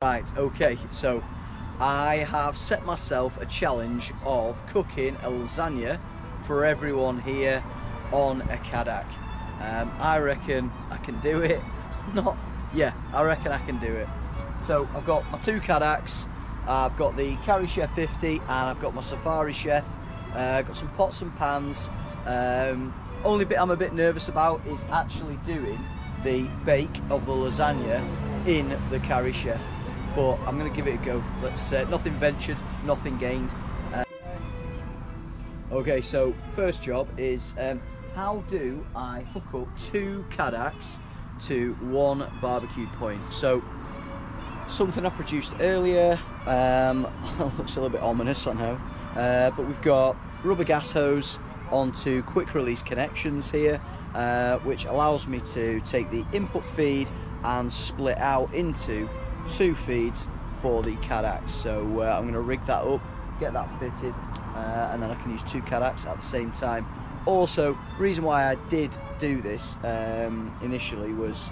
Right, okay, so I have set myself a challenge of cooking a lasagna for everyone here on a Cadac. I reckon I can do it. I reckon I can do it. So I've got my two Cadacs, I've got the Carry Chef 50 and I've got my Safari Chef. Got some pots and pans. Only bit I'm a bit nervous about is actually doing the bake of the lasagna in the Carry Chef. But I'm going to give it a go. Let's nothing ventured, nothing gained. Okay, so first job is how do I hook up two Cadacs to one barbecue point? So something I produced earlier. Looks a little bit ominous, I know, but we've got rubber gas hose onto quick release connections here, which allows me to take the input feed and split out into two feeds for the Cadacs. So I'm going to rig that up, get that fitted, and then I can use two Cadacs at the same time. Also, reason why I did do this initially was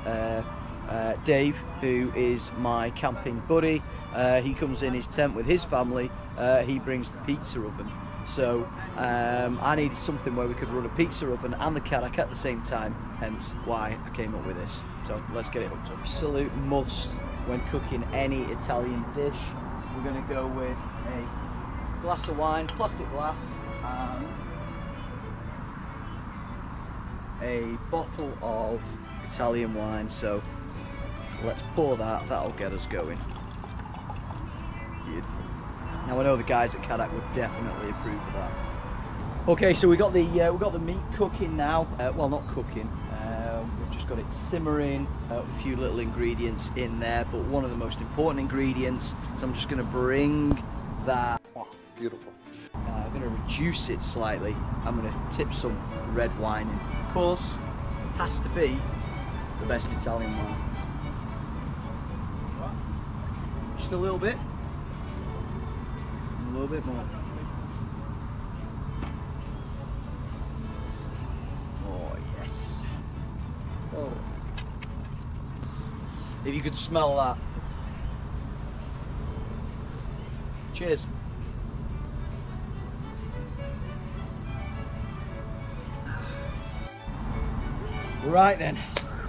Dave, who is my camping buddy. He comes in his tent with his family. He brings the pizza oven. So I needed something where we could run a pizza oven and the Cadac at the same time, hence why I came up with this. So let's get it hooked up. Absolute must when cooking any Italian dish. We're going to go with a glass of wine, plastic glass, and a bottle of Italian wine. So let's pour that, that'll get us going. Beautiful. Now I know the guys at Cadac would definitely approve of that. Okay, so we got the meat cooking now. Well, not cooking. We've just got it simmering. A few little ingredients in there, but one of the most important ingredients is I'm just going to bring that. Oh, beautiful. I'm going to reduce it slightly. I'm going to tip some red wine in. Of course, it has to be the best Italian wine. Just a little bit. A little bit more. Oh yes. Oh. If you could smell that. Cheers. Right then.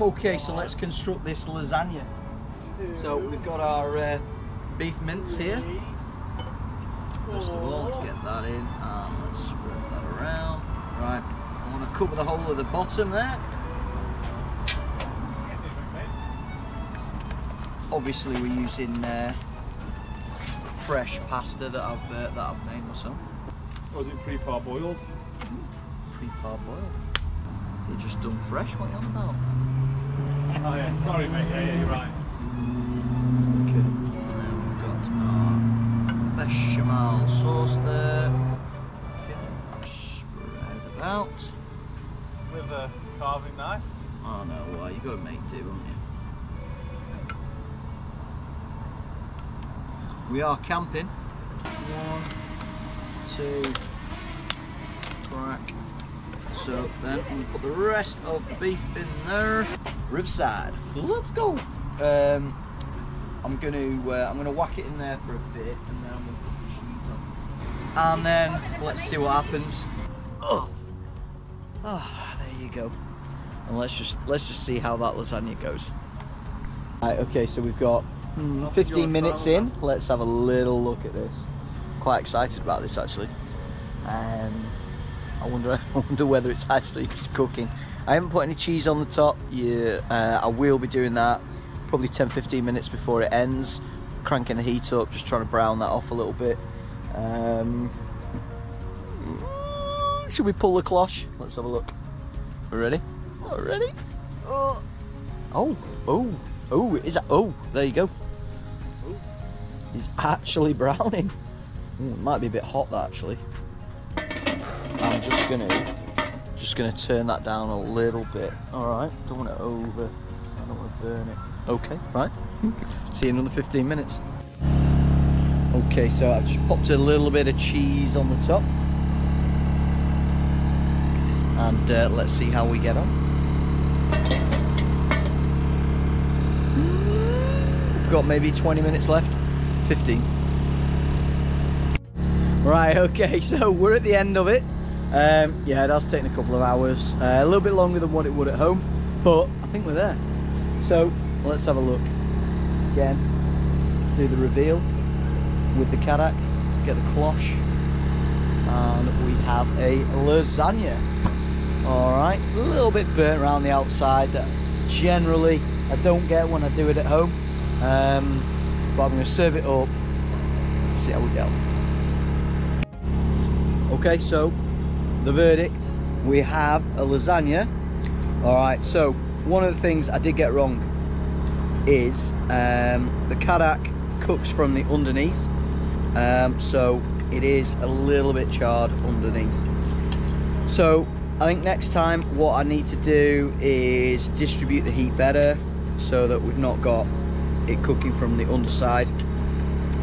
Okay, so let's construct this lasagna. So we've got our beef mince here. First of all, let's get that in and let's spread that around. Right, I want to cover the whole of the bottom there. Obviously, we're using fresh pasta that I've made myself. Was it pre-parboiled? Pre-parboiled. You're just done fresh. What are you on about? Oh yeah, sorry mate. Yeah, you're right. Okay. And then we've got our bechamel sauce there. Okay. Spread about. With a carving knife. Oh no, well, you got to make do, haven't you? We are camping. 1, 2, crack. So then I'm going to put the rest of the beef in there. Riverside. Let's go. I'm going to whack it in there for a bit, and then I'm going to put the cheese on. And then let's see what happens. Oh, there you go. And let's just see how that lasagna goes. Right, okay, so we've got 15 minutes in. Let's have a little look at this. Quite excited about this actually. I wonder whether it's actually cooking. I haven't put any cheese on the top. Yeah, I will be doing that probably 10-15 minutes before it ends. Cranking the heat up, just trying to brown that off a little bit. Should we pull the cloche? Let's have a look. We're ready? Oh, ready? Oh, is that? Oh, there you go. It's actually browning. It might be a bit hot, that actually. I'm just gonna turn that down a little bit. All right, I don't want to burn it. Okay, right. See you in another 15 minutes. Okay, so I've just popped a little bit of cheese on the top, and let's see how we get on. We've got maybe 20 minutes left, 15. Right, okay, so we're at the end of it. Yeah, it has taken a couple of hours, a little bit longer than what it would at home, but I think we're there. So let's have a look. Again, let's do the reveal with the Cadac, get the cloche, and we have a lasagna. All right, a little bit burnt around the outside. Generally, I don't get when I do it at home, but I'm going to serve it up and see how we go. Okay, so the verdict, we have a lasagna. All right, so one of the things I did get wrong is the Cadac cooks from the underneath, so it is a little bit charred underneath. So I think next time what I need to do is distribute the heat better so that we've not got it cooking from the underside.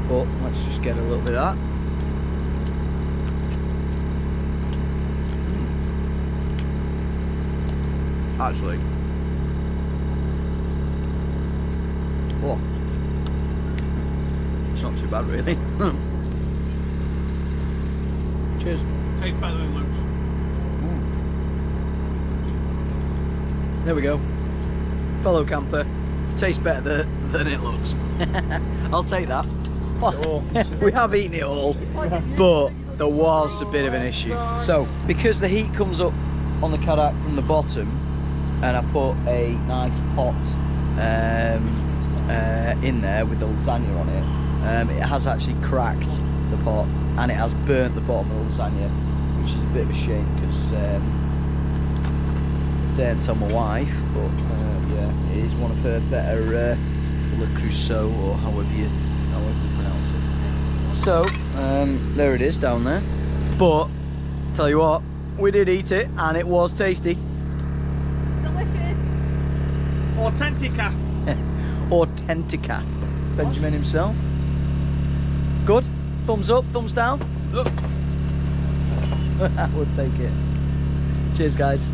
But let's just get a little bit of that. Actually, oh, it's not too bad really. Cheers. Tastes better than Luke's. There we go. Fellow camper, tastes better than it looks. I'll take that. Oh, we have eaten it all, but there was a bit of an issue. So, because the heat comes up on the Cadac from the bottom, and I put a nice pot in there with the lasagna on it, it has actually cracked the pot and it has burnt the bottom of the lasagna, which is a bit of a shame because I daren't tell my wife, but yeah, it is one of her better Le Creuset, or however you pronounce it. So there it is down there. But tell you what, we did eat it and it was tasty. Authentica. Authentica. Benjamin himself. Good. Thumbs up, thumbs down. Look. We'll take it. Cheers, guys.